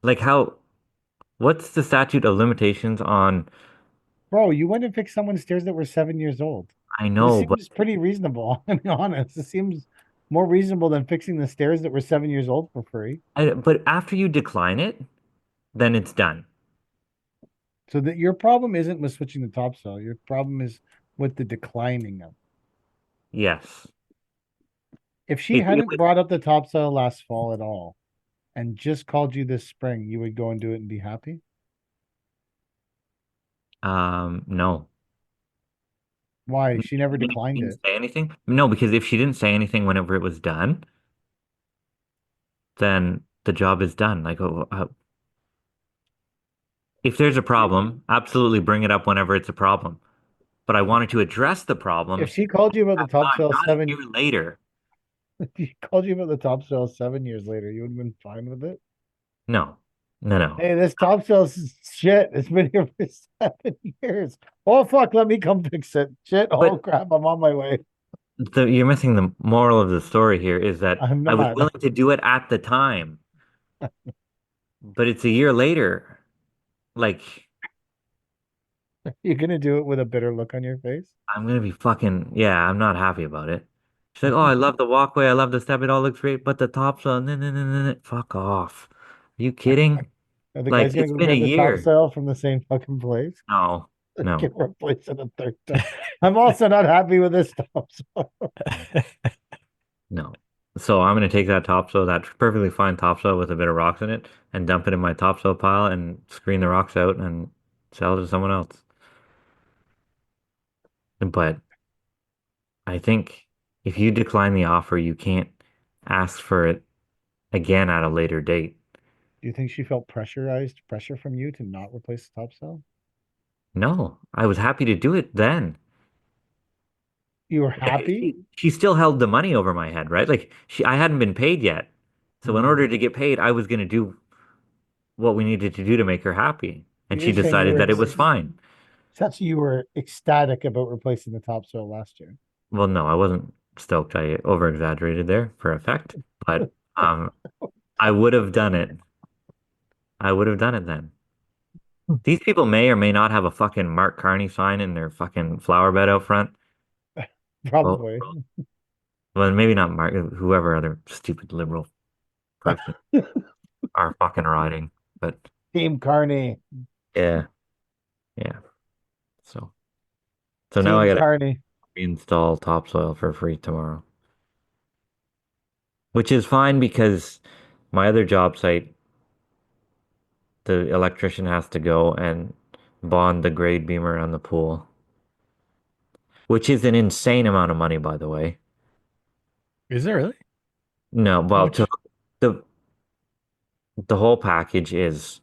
Like what's the statute of limitations on? Bro, you went and fixed someone's stairs that were 7 years old. I This know, but seems pretty reasonable. I'll be honest. It seems more reasonable than fixing the stairs that were 7 years old for free. but after you decline it, then it's done. So that your problem isn't with switching the topsoil. Your problem is with the declining of. Yes. If she It hadn't was, brought up the topsoil last fall at all and just called you this spring, you would go and do it and be happy? no. Why? She never She declined didn't it. say anything? No, because if she didn't say anything whenever it was done, then the job is done. Like, if there's a problem, absolutely bring it up whenever it's a problem. But I wanted to address the If problem she called you about the at that time, topsoil not a year later. if she called you about the topsoil 7 years later, you would have been fine with it. No, no, no. Hey, this topsoil's shit. It's been here for 7 years. Oh fuck, let me come fix it. Shit, oh But crap, I'm on my way. you're missing the moral of the story here is that I'm I was not. willing to do it at the time, but it's a year later. Like, You're gonna do it with a bitter look on your face. I'm gonna be fucking, yeah, I'm not happy about it. She's like, oh, I love the walkway, I love the step, it all looks great, but the topsoil, fuck off. Are you kidding? Are the Like, guys gonna it's go been a get the year. topsoil from the same fucking place? No, Get no, replaced it a third time. I'm also not happy with this topsoil. no. So I'm gonna take that topsoil, that perfectly fine topsoil with a bit of rocks in it, and dump it in my topsoil pile and screen the rocks out and sell it to someone else. But I think if you decline the offer, you can't ask for it again at a later date. Do you think she felt pressure from you to not replace the topsoil? No, I was happy to do it then. You were Like, happy? she still held the money over my head, right? Like I hadn't been paid yet. So in Mhm. order to get paid, I was going to do what we needed to do to make her happy. And she You're saying you decided were that it was fine. such you were ecstatic about replacing the topsoil last year. Well, no, I wasn't stoked. I over exaggerated there for effect, but I would have done it. I would have done it then. These people may or may not have a fucking Mark Carney sign in their fucking flower bed out front. Well, Probably. well, maybe not Mark, whoever other stupid liberal person are fucking riding. But Team Carney. yeah, yeah. So, so now I Team gotta Carney. reinstall topsoil for free tomorrow, which is fine because my other job site the electrician has to go and bond the grade beam around the pool, which is an insane amount of money, by the way. Is it really? No, How well, to much? the the whole package is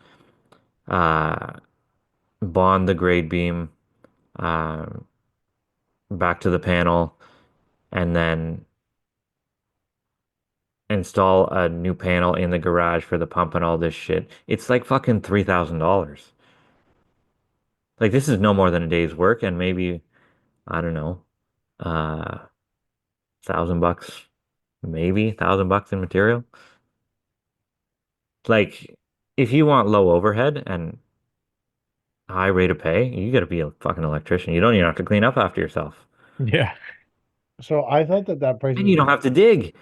uh bond the grade beam uh, back to the panel and then install a new panel in the garage for the pump and all this shit. It's like fucking $3,000. Like this is no more than a day's work and maybe, I don't know, uh $1,000, maybe $1,000 in material. Like if you want low overhead and high rate of pay, you gotta be a fucking electrician. You don't even have to clean up after yourself. Yeah. So I thought that price And was you don't have to dig.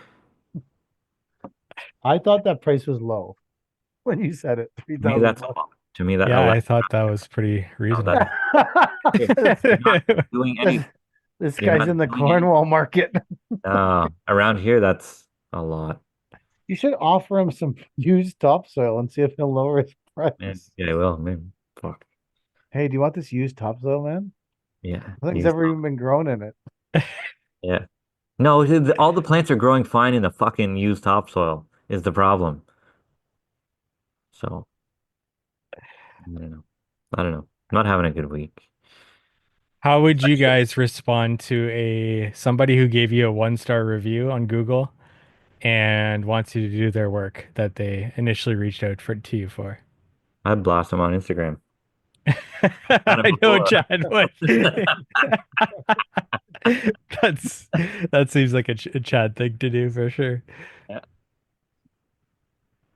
I thought that price was low when you said it. Three To me, thousand that's a bucks. lot. To me, that Yeah, I elect thought that was pretty no, reasonable. that you're not doing any. This You're guy's not in the doing any. Cornwall market. Around here, that's a lot. You should offer him some used topsoil and see if he'll lower his Man, price. yeah, well, maybe. Fuck. Hey, do you want this used topsoil, man? Yeah. Nothing's ever even been grown in it. Yeah. No, all the plants are growing fine in the fucking used topsoil is the problem. So, I don't know. I don't know. I'm not having a good week. How would you guys respond to a somebody who gave you a 1-star review on Google and wants you to do their work that they initially reached out for to you for? I'd blast them on Instagram. Done it I know before. Chad would. That seems like a Chad thing to do for sure. Yeah.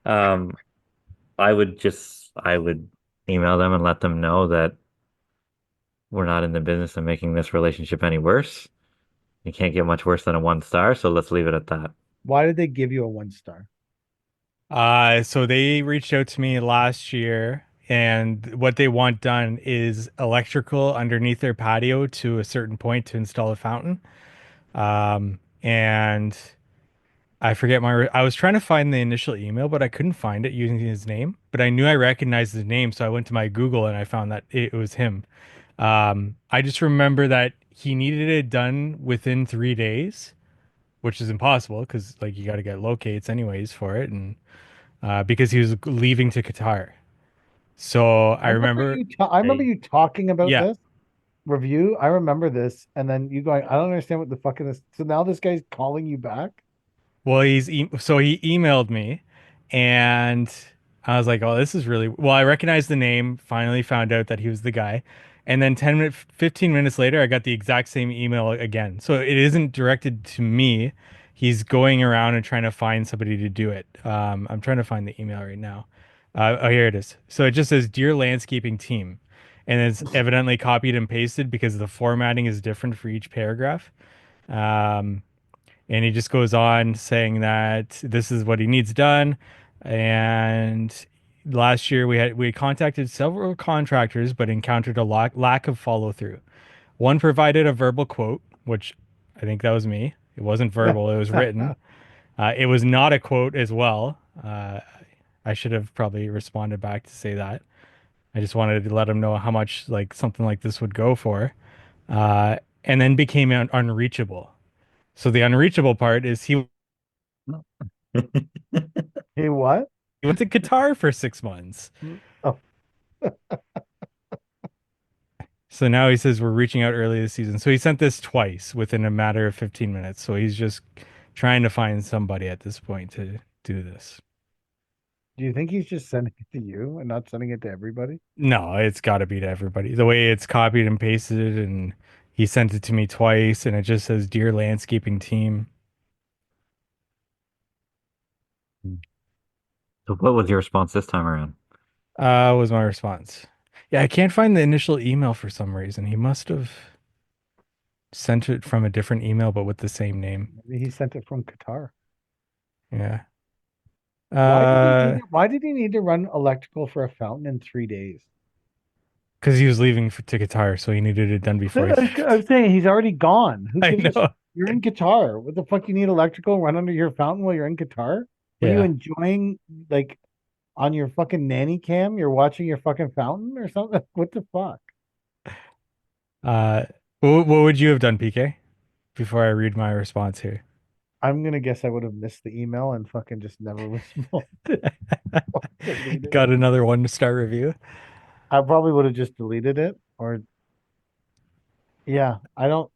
Um, I would email them and let them know that we're not in the business of making this relationship any worse. It can't get much worse than a 1 star, so let's leave it at that. Why did they give you a 1 star? So they reached out to me last year, and what they want done is electrical underneath their patio to a certain point to install a fountain. And I forget I was trying to find the initial email, but I couldn't find it using his name. But I knew I recognized his name, so I went to my Google and I found that it was him. I just remember that he needed it done within 3 days, which is impossible because like you got to get locates anyways for it, and because he was leaving to Qatar. So I remember, I remember you talking about yeah. this review. I remember this, and then you going, I don't understand what the fuck is this. So now this guy's calling you back. Well, so he emailed me, and I was like, "Oh, this is really well." I recognized the name. Finally, found out that he was the guy, and then 15 minutes later, I got the exact same email again. So it isn't directed to me. He's going around and trying to find somebody to do it. I'm trying to find the email right now. Oh, here it is. So it just says, "Dear landscaping team," and it's evidently copied and pasted because the formatting is different for each paragraph. Um, and he just goes on saying that this is what he needs done. And last year we contacted several contractors, but encountered a lack of follow through. One provided a verbal quote, which I think that was me. It wasn't verbal; it was written. It was not a quote as well. I should have probably responded back to say that. I just wanted to let him know how much like something like this would go for, and then became unreachable. So the unreachable part is Hey, what? he went to Qatar for 6 months. Oh, So now he says we're reaching out early this season. So he sent this twice within a matter of 15 minutes. So he's just trying to find somebody at this point to do this. do you think he's just sending it to you and not sending it to everybody? No, it's got to be to everybody. The way it's copied and pasted, and he sent it to me twice, and it just says "Dear landscaping team." So what was your response this time around? Was my response. Yeah, I can't find the initial email for some reason. He must have sent it from a different email, but with the same name. Maybe he sent it from Qatar. Yeah. Why did he need to run electrical for a fountain in 3 days? Because he was leaving to Qatar, so he needed it done before he. I'm saying he's already gone. Who I gives a know. You're in Qatar. What the fuck you need electrical run under your fountain while you're in Qatar? Were you Yeah. enjoying like on your fucking nanny cam, you're watching your fucking fountain or something. What the fuck? What would you have done, PK? Before I read my response here. I'm gonna guess I would have missed the email and fucking just never responded. Deleted Got it. another 1-star review. I probably would have just deleted it or yeah, I don't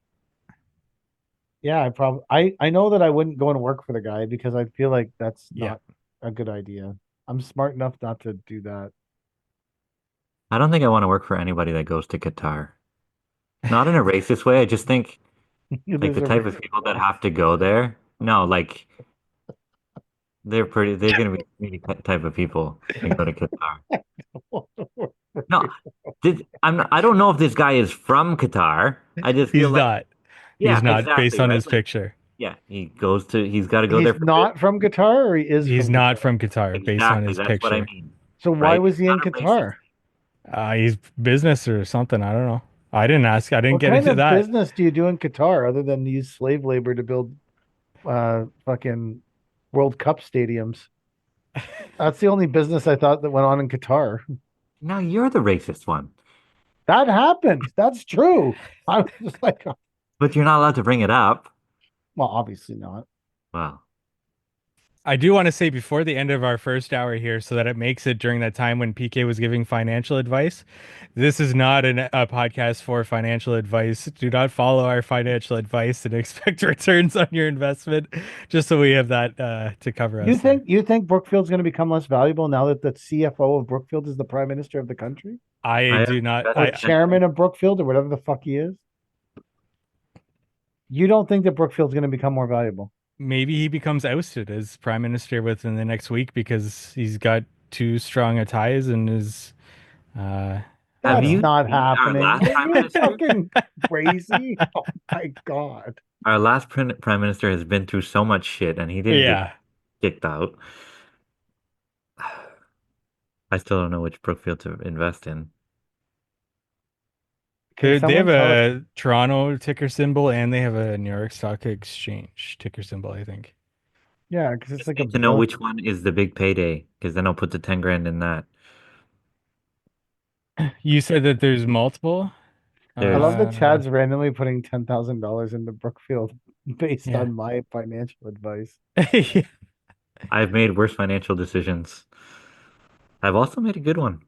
yeah, I know that I wouldn't go and work for the guy because I feel like that's Yeah. not a good idea. I'm smart enough not to do that. I don't think I want to work for anybody that goes to Qatar. Not in a racist way. I just think like There's the a type of racist people that way. have to go there. No, like they're gonna be really type of people that go to Qatar. No, I don't know if this guy is from Qatar. I just feel He's like, not. yeah, He's not based exactly, on right? his Like, picture. yeah, he's got to go there He's for business. not from Qatar or he is He's from not Qatar. from Qatar based on Exactly, his that's what I picture. mean, So why right? was It's he in not a racist. Qatar? He's business or something. I don't know. I didn't ask. I didn't What get kind into of that. business do you do in Qatar other than use slave labor to build fucking World Cup stadiums? That's the only business I thought that went on in Qatar. Now you're the racist one, That happened. That's true. I was just like, but you're not allowed to bring it up. well, obviously not. Well, I do want to say before the end of our first hour here, so that it makes it during that time when PK was giving financial advice. This is not a podcast for financial advice. Do not follow our financial advice and expect returns on your investment. Just so we have that to cover us there. You think Brookfield's going to become less valuable now that the CFO of Brookfield is the prime minister of the country I I do not. or have chairman of Brookfield or whatever the fuck he is? You don't think that Brookfield's going to become more valuable? Maybe he becomes ousted as prime minister within the next week because he's got too strong a ties and is Have That's you not seen our happening. last Are prime you minister? fucking crazy? Oh my God. Our last prime minister has been through so much shit, and he didn't get yeah. kicked out. I still don't know which Brookfield to invest in. Can They have someone tell us? a Toronto ticker symbol and they have a New York Stock Exchange ticker symbol, I think. Yeah, because it's Just like a need to know bill. which one is the big payday, because then I'll put the 10 grand in that. You said that there's multiple. I love that Uh, Chad's randomly putting $10,000 into Brookfield based yeah. on my financial advice. I've made worse financial decisions. I've also made a good one.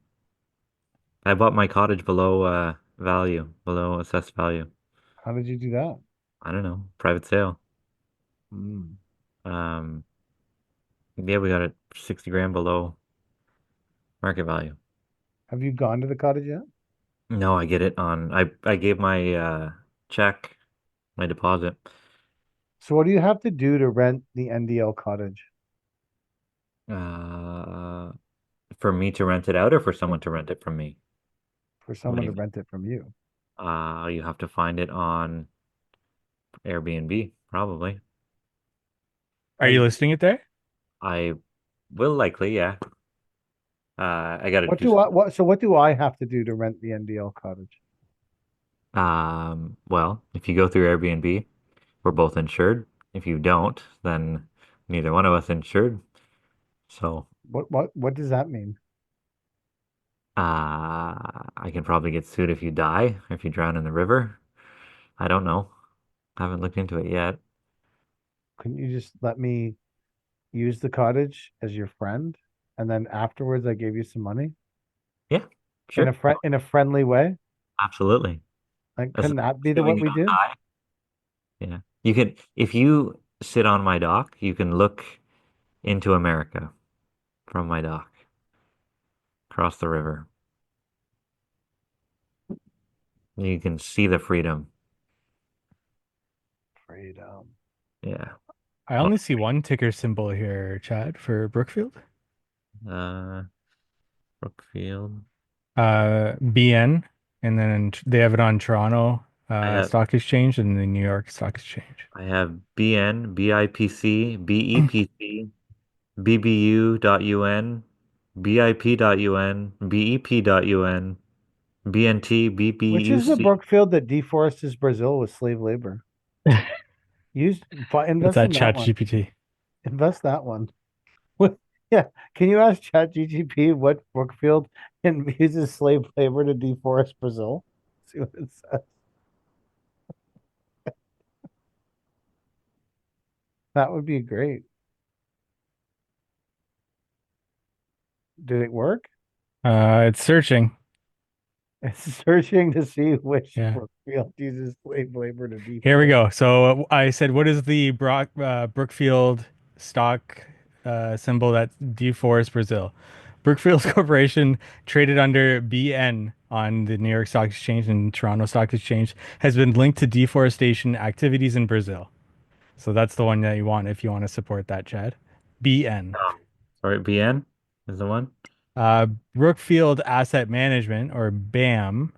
I bought my cottage below value, below assessed value. How did you do that? I don't know, private sale. Mm. Um, yeah, we got it 60 grand below market value. Have you gone to the cottage yet? No, I get it on. I gave my check, my deposit. So what do you have to do to rent the NDL cottage? Uh, for me to rent it out or for someone to rent it from me? For What someone do to you mean? rent it from you? You have to find it on Airbnb, probably. Are you listing it there? I will likely, yeah. I got to What do do I some. what do I have to do to rent the NDL cottage? Well, if you go through Airbnb, we're both insured. If you don't, then neither one of us insured. So, What does that mean? I can probably get sued if you die or if you drown in the river. I don't know. I haven't looked into it yet. Couldn't you just let me use the cottage as your friend and then afterwards I gave you some money Yeah, sure. in a friendly way? Absolutely. Like As couldn't long that as be the assuming what you we don't do? die. Yeah. You can, if you sit on my dock, you can look into America from my dock across the river. You can see the freedom. Freedom. Yeah. I only see one ticker symbol here, Chad, for Brookfield. Uh, Brookfield. BN, and then they have it on Toronto I have Stock Exchange and the New York Stock Exchange. I have BN, BIPC, BEPC, BBU.UN, BIP.UN, BEP.UN, BNT, Which is the BBUC. Brookfield that deforests Brazil with slave labor? That's Invest that in that Chat one. GPT. Invest that one. What Yeah. Can you ask ChatGPT what Brookfield uses slave labor to deforest Brazil? See what it says. That would be great. Did it work? It's searching. It's searching to see which Yeah. Brookfield uses slave labor to Here we deforest. go. So I said, what is the Brookfield stock symbol that deforests Brazil? Brookfield Corporation, traded under BN on the New York Stock Exchange and Toronto Stock Exchange, has been linked to deforestation activities in Brazil. So that's the one that you want if you want to support that, Chad. BN. Sorry, BN is the one. Uh, Brookfield Asset Management, or BAM,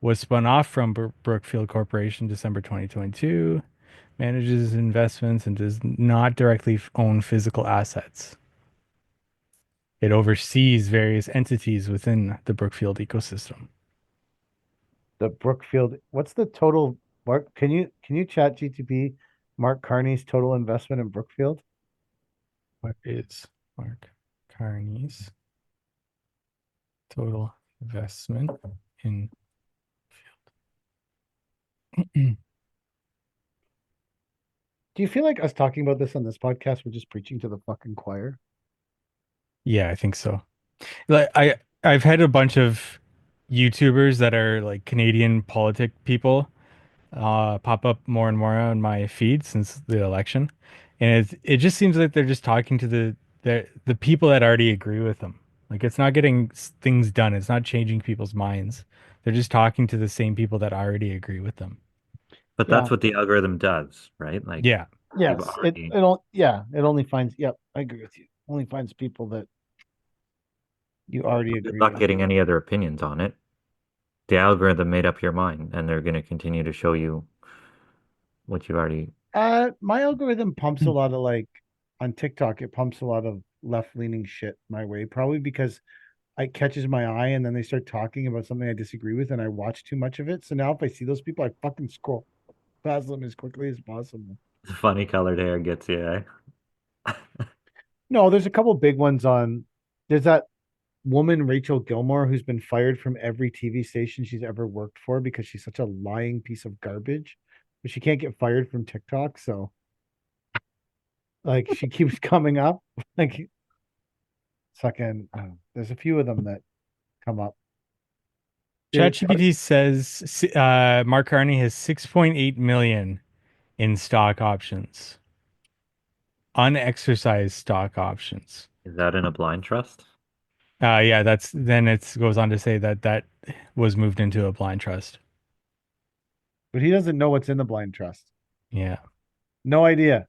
was spun off from Brookfield Corporation December 2022, manages investments and does not directly own physical assets. It oversees various entities within the Brookfield ecosystem. The Brookfield. What's the total? Mark, can you chat GTP Mark Carney's total investment in Brookfield? What is Mark Carney's total investment in field? Do you feel like us talking about this on this podcast, we're just preaching to the fucking choir? Yeah, I think so. Like I've had a bunch of YouTubers that are like Canadian politic people pop up more and more on my feed since the election, and it just seems like they're just talking to the people that already agree with them. Like it's not getting things done. It's not changing people's minds. They're just talking to the same people that already agree with them. But Yeah. that's what the algorithm does, right? Like Yeah. you've Yes. already It only finds. Yep, I agree with you. Only finds people that you already you're agree not with. getting any other opinions on it. The algorithm made up your mind, and they're going to continue to show you what you already. My algorithm pumps a lot of like on TikTok. It pumps a lot of left leaning shit my way, probably because it catches my eye, and then they start talking about something I disagree with, and I watch too much of it. So now, if I see those people, I fucking scroll past them as quickly as possible. Funny colored hair gets you. No, there's a couple big ones on. There's that woman Rachel Gilmore who's been fired from every TV station she's ever worked for because she's such a lying piece of garbage. But she can't get fired from TikTok, so like she keeps coming up. Like fucking, there's a few of them that come up. Dude, ChatGPT says Mark Carney has 6.8 million in stock options, unexercised stock options. Is that in a blind trust? Yeah, that's then it goes on to say that that was moved into a blind trust. but he doesn't know what's in the blind trust. Yeah. No idea.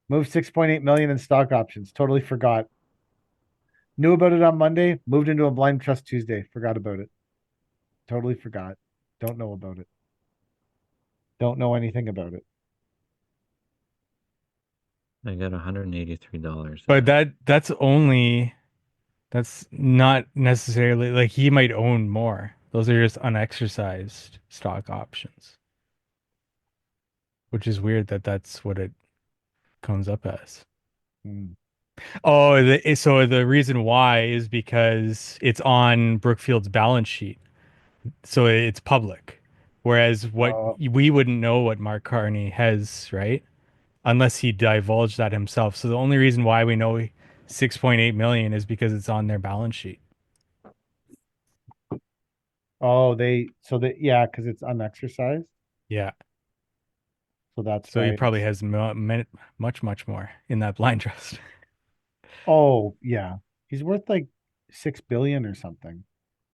Moved 6.8 million in stock options. Totally forgot. Knew about it on Monday. Moved into a blind trust Tuesday. Forgot about it. Totally forgot. Don't know about it. Don't know anything about it. I got $183. But that's not necessarily like he might own more. Those are just unexercised stock options, which is weird that that's what it comes up as. Hmm. Oh, so the reason why is because it's on Brookfield's balance sheet, so it's public. Whereas what we wouldn't know what Mark Carney has, right? Unless he divulged that himself. So the only reason why we know 6.8 million is because it's on their balance sheet. Yeah, because it's unexercised. Yeah. So that's So he why. probably has much, much more in that blind trust. Oh, yeah. He's worth like 6 billion or something.